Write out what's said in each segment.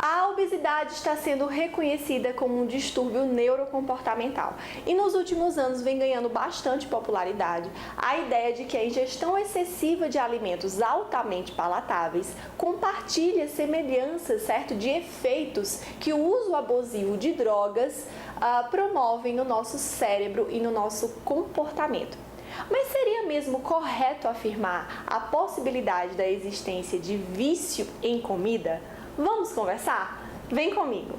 A obesidade está sendo reconhecida como um distúrbio neurocomportamental e nos últimos anos vem ganhando bastante popularidade a ideia de que a ingestão excessiva de alimentos altamente palatáveis compartilha semelhanças, certo, de efeitos que o uso abusivo de drogas promovem no nosso cérebro e no nosso comportamento. Mas seria mesmo correto afirmar a possibilidade da existência de vício em comida? Vamos conversar? Vem comigo!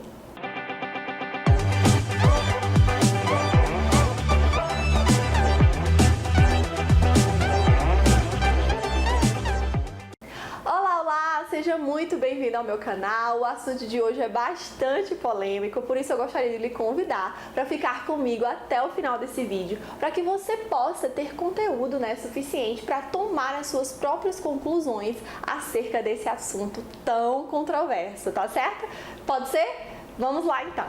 Seja muito bem-vindo ao meu canal. O assunto de hoje é bastante polêmico, por isso eu gostaria de lhe convidar para ficar comigo até o final desse vídeo, para que você possa ter conteúdo suficiente para tomar as suas próprias conclusões acerca desse assunto tão controverso, tá certo? Pode ser? Vamos lá então!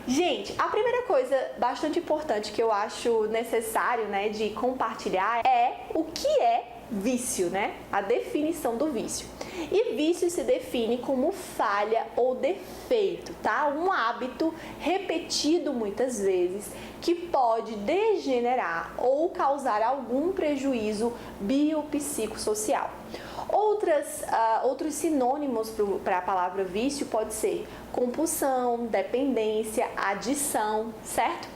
Gente, a primeira coisa bastante importante que eu acho necessário de compartilhar é o que é vício, a definição do vício. E vício se define como falha ou defeito, tá? Um hábito repetido muitas vezes que pode degenerar ou causar algum prejuízo biopsicossocial. Outros sinônimos para a palavra vício pode ser compulsão, dependência, adição, certo?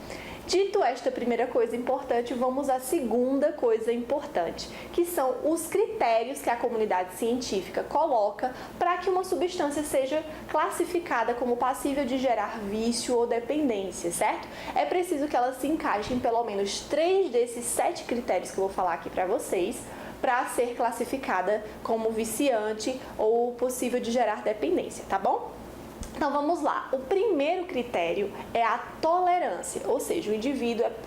Dito esta primeira coisa importante, vamos à segunda coisa importante, que são os critérios que a comunidade científica coloca para que uma substância seja classificada como passível de gerar vício ou dependência, certo? É preciso que ela se encaixe em pelo menos 3 desses 7 critérios que eu vou falar aqui para vocês, para ser classificada como viciante ou possível de gerar dependência, tá bom? Então vamos lá, o primeiro critério é a tolerância, ou seja,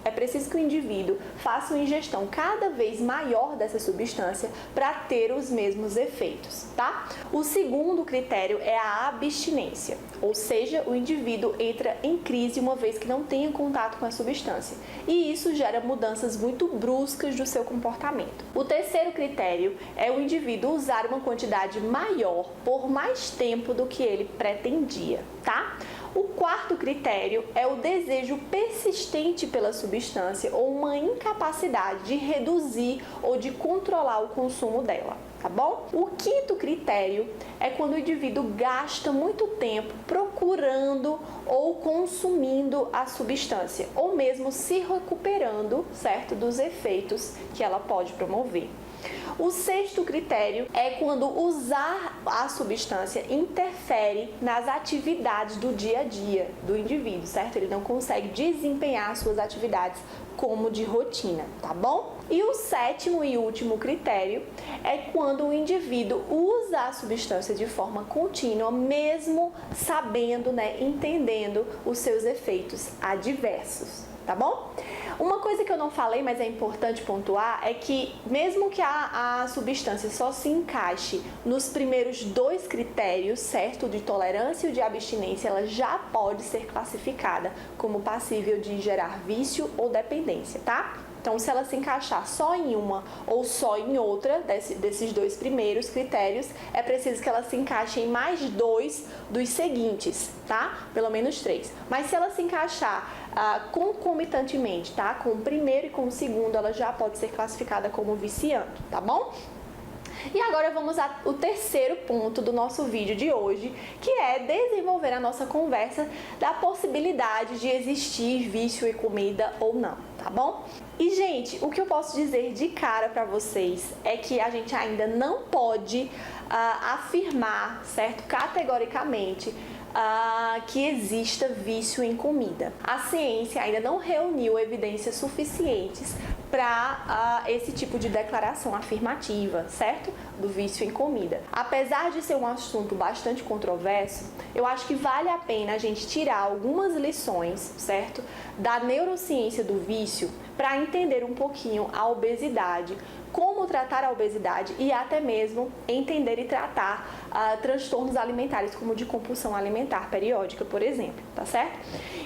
é preciso que o indivíduo faça uma ingestão cada vez maior dessa substância para ter os mesmos efeitos, tá? O segundo critério é a abstinência, ou seja, o indivíduo entra em crise uma vez que não tenha contato com a substância, e isso gera mudanças muito bruscas do seu comportamento. O terceiro critério é o indivíduo usar uma quantidade maior por mais tempo do que ele pretendia, tá? O quarto critério é o desejo persistente pela substância ou uma incapacidade de reduzir ou de controlar o consumo dela, tá bom? O quinto critério é quando o indivíduo gasta muito tempo procurando ou consumindo a substância, ou mesmo se recuperando, certo, dos efeitos que ela pode promover. O sexto critério é quando usar a substância interfere nas atividades do dia a dia do indivíduo, certo? Ele não consegue desempenhar suas atividades como de rotina, tá bom? E o sétimo e último critério é quando o indivíduo usa a substância de forma contínua, mesmo sabendo, entendendo os seus efeitos adversos, tá bom? Uma coisa que eu não falei, mas é importante pontuar, é que mesmo que a substância só se encaixe nos primeiros 2 critérios, certo, de tolerância e de abstinência, ela já pode ser classificada como passível de gerar vício ou dependência, tá? Então, se ela se encaixar só em uma ou só em outra desses 2 primeiros critérios, é preciso que ela se encaixe em mais 2 dos seguintes, tá? Pelo menos 3. Mas se ela se encaixar concomitantemente, tá? Com o primeiro e com o segundo, ela já pode ser classificada como viciante, tá bom? E agora vamos ao terceiro ponto do nosso vídeo de hoje, que é desenvolver a nossa conversa da possibilidade de existir vício em comida ou não, tá bom? E, gente, o que eu posso dizer de cara para vocês é que a gente ainda não pode afirmar, certo, categoricamente, que exista vício em comida. A ciência ainda não reuniu evidências suficientes para esse tipo de declaração afirmativa, certo? Do vício em comida. Apesar de ser um assunto bastante controverso, eu acho que vale a pena a gente tirar algumas lições, certo? Da neurociência do vício para entender um pouquinho a obesidade, como tratar a obesidade e até mesmo entender e tratar transtornos alimentares, como de compulsão alimentar periódica, por exemplo, tá certo?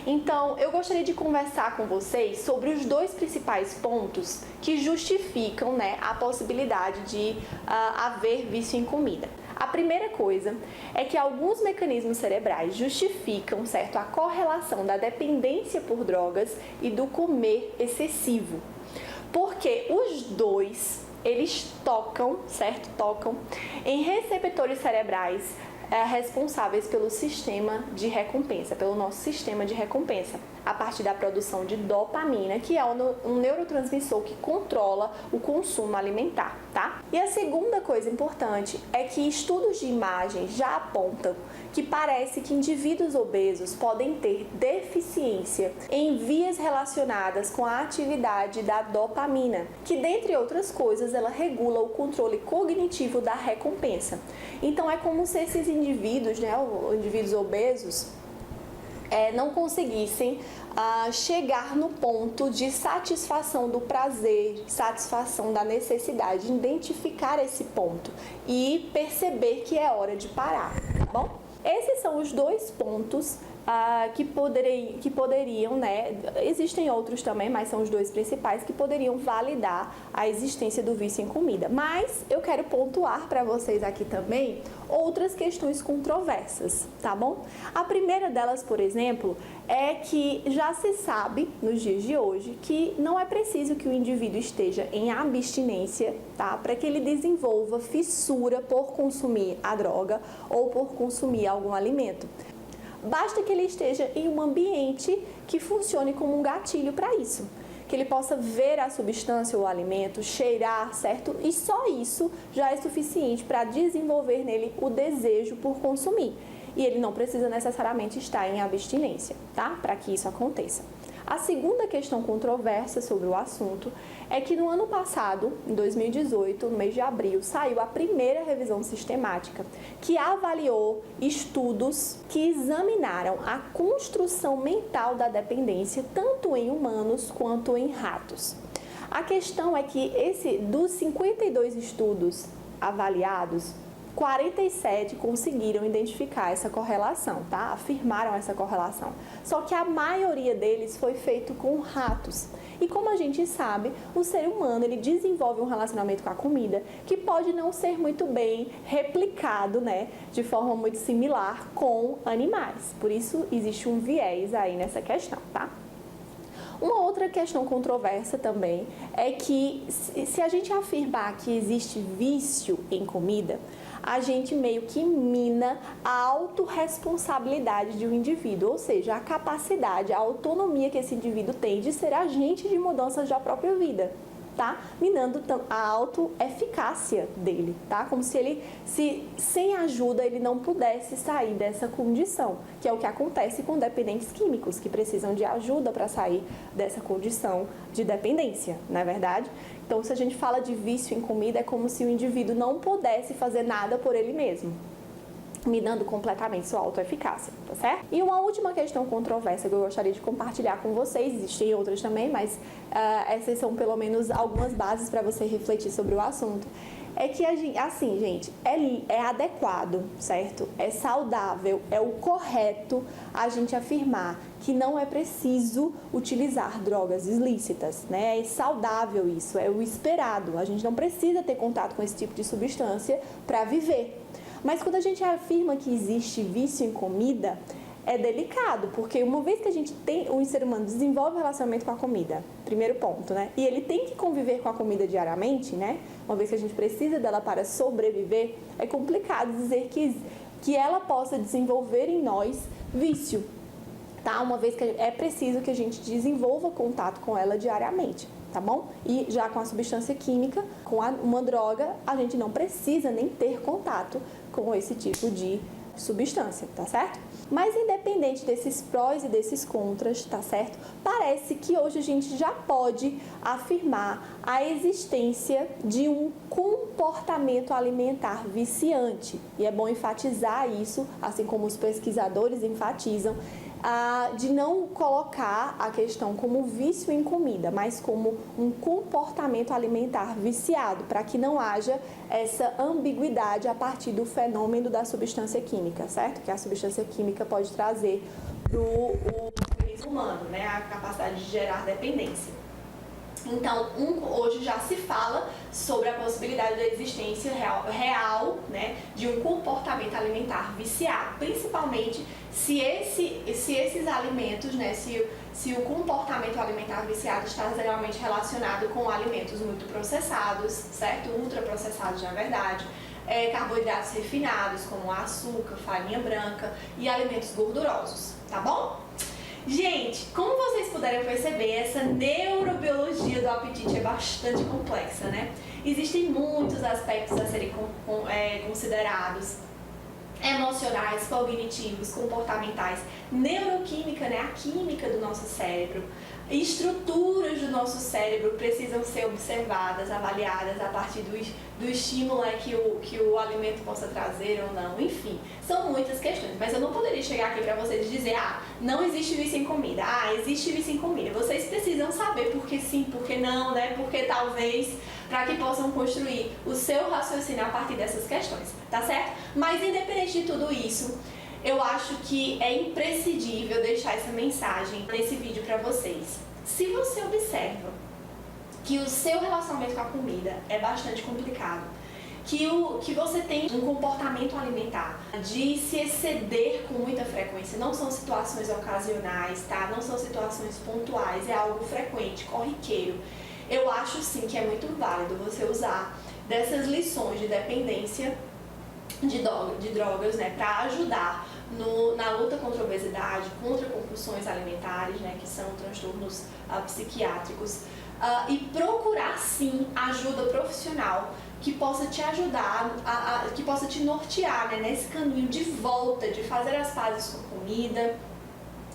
Então, eu gostaria de conversar com vocês sobre os 2 principais pontos que justificam, a possibilidade de haver vício em comida. A primeira coisa é que alguns mecanismos cerebrais justificam, certo, a correlação da dependência por drogas e do comer excessivo. Porque os dois, eles tocam, certo? Tocam em receptores cerebrais responsáveis pelo sistema de recompensa, pelo nosso sistema de recompensa, a partir da produção de dopamina, que é um neurotransmissor que controla o consumo alimentar, tá? E a segunda coisa importante é que estudos de imagem já apontam que parece que indivíduos obesos podem ter deficiência em vias relacionadas com a atividade da dopamina, que, dentre outras coisas, ela regula o controle cognitivo da recompensa. Então, é como se esses indivíduos, né, os indivíduos obesos, não conseguissem chegar no ponto de satisfação do prazer, satisfação da necessidade, identificar esse ponto e perceber que é hora de parar, tá bom? Esses são os dois pontos que poderiam, né? Existem outros também, mas são os dois principais que poderiam validar a existência do vício em comida. Mas eu quero pontuar para vocês aqui também outras questões controversas, tá bom? A primeira delas, por exemplo, é que já se sabe, nos dias de hoje, que não é preciso que o indivíduo esteja em abstinência, tá? Para que ele desenvolva fissura por consumir a droga ou por consumir algum alimento. Basta que ele esteja em um ambiente que funcione como um gatilho para isso. Que ele possa ver a substância ou o alimento, cheirar, certo? E só isso já é suficiente para desenvolver nele o desejo por consumir. E ele não precisa necessariamente estar em abstinência, tá? Para que isso aconteça. A segunda questão controversa sobre o assunto é que no ano passado, em 2018, no mês de abril, saiu a primeira revisão sistemática que avaliou estudos que examinaram a construção mental da dependência tanto em humanos quanto em ratos. A questão é que dos 52 estudos avaliados, 47 conseguiram identificar essa correlação, tá? Afirmaram essa correlação. Só que a maioria deles foi feito com ratos. E como a gente sabe, o ser humano ele desenvolve um relacionamento com a comida que pode não ser muito bem replicado, né, de forma muito similar com animais. Por isso existe um viés aí nessa questão, tá? Uma outra questão controversa também é que se a gente afirmar que existe vício em comida, a gente meio que mina a autorresponsabilidade de um indivíduo, ou seja, a capacidade, a autonomia que esse indivíduo tem de ser agente de mudanças da própria vida, tá? Minando a autoeficácia dele, tá? Como se ele, sem ajuda, ele não pudesse sair dessa condição, que é o que acontece com dependentes químicos, que precisam de ajuda para sair dessa condição de dependência, não é verdade? Então, se a gente fala de vício em comida, é como se o indivíduo não pudesse fazer nada por ele mesmo, minando completamente sua autoeficácia, tá certo? E uma última questão controversa que eu gostaria de compartilhar com vocês, existem outras também, mas essas são pelo menos algumas bases para você refletir sobre o assunto, é que, assim, gente, é adequado, certo? É saudável, é o correto a gente afirmar que não é preciso utilizar drogas ilícitas, né? É saudável isso, é o esperado. A gente não precisa ter contato com esse tipo de substância para viver. Mas quando a gente afirma que existe vício em comida, é delicado, porque uma vez que o ser humano desenvolve um relacionamento com a comida, primeiro ponto, né? E ele tem que conviver com a comida diariamente, né? Uma vez que a gente precisa dela para sobreviver, é complicado dizer que ela possa desenvolver em nós vício, tá? Uma vez que é preciso que a gente desenvolva contato com ela diariamente, tá bom? E já com a substância química, com uma droga, a gente não precisa nem ter contato com esse tipo de substância, tá certo? Mas independente desses prós e desses contras, tá certo? Parece que hoje a gente já pode afirmar a existência de um comportamento alimentar viciante. E é bom enfatizar isso, assim como os pesquisadores enfatizam, de não colocar a questão como vício em comida, mas como um comportamento alimentar viciado, para que não haja essa ambiguidade a partir do fenômeno da substância química, certo? Que a substância química pode trazer para o organismo humano, né? A capacidade de gerar dependência. Então, hoje já se fala sobre a possibilidade da existência real, né, de um comportamento alimentar viciado, principalmente se esses alimentos, né, se o comportamento alimentar viciado está geralmente relacionado com alimentos muito processados, certo? Ultraprocessados, na verdade, carboidratos refinados, como açúcar, farinha branca e alimentos gordurosos, tá bom? Gente, como vocês puderam perceber, essa neurobiologia do apetite é bastante complexa, né? Existem muitos aspectos a serem considerados: emocionais, cognitivos, comportamentais, neuroquímica, né? A química do nosso cérebro. Estruturas do nosso cérebro precisam ser observadas, avaliadas a partir do estímulo que o alimento possa trazer ou não. Enfim, são muitas questões, mas eu não poderia chegar aqui para vocês e dizer: não existe vício em comida, existe vício em comida. Vocês precisam saber por que sim, por que não, né? Porque talvez, para que possam construir o seu raciocínio a partir dessas questões, tá certo? Mas independente de tudo isso, eu acho que é imprescindível deixar essa mensagem nesse vídeo para vocês. Se você observa que o seu relacionamento com a comida é bastante complicado, que você tem um comportamento alimentar de se exceder com muita frequência, não são situações ocasionais, tá? Não são situações pontuais, é algo frequente, corriqueiro. Eu acho sim que é muito válido você usar dessas lições de dependência de drogas, né, para ajudar na luta contra a obesidade, contra compulsões alimentares, né, que são transtornos psiquiátricos, e procurar sim ajuda profissional que possa te ajudar, que possa te nortear, né, nesse caminho de volta, de fazer as pazes com a comida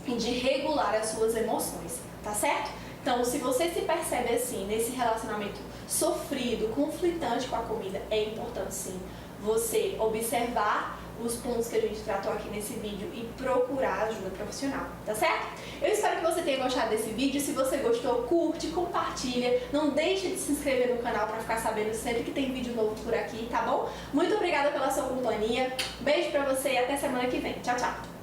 e de regular as suas emoções, tá certo? Então, se você se percebe assim, nesse relacionamento sofrido, conflitante com a comida, é importante sim você observar os pontos que a gente tratou aqui nesse vídeo e procurar ajuda profissional, tá certo? Eu espero que você tenha gostado desse vídeo. Se você gostou, curte, compartilha. Não deixe de se inscrever no canal para ficar sabendo sempre que tem vídeo novo por aqui, tá bom? Muito obrigada pela sua companhia. Beijo pra você e até semana que vem. Tchau, tchau!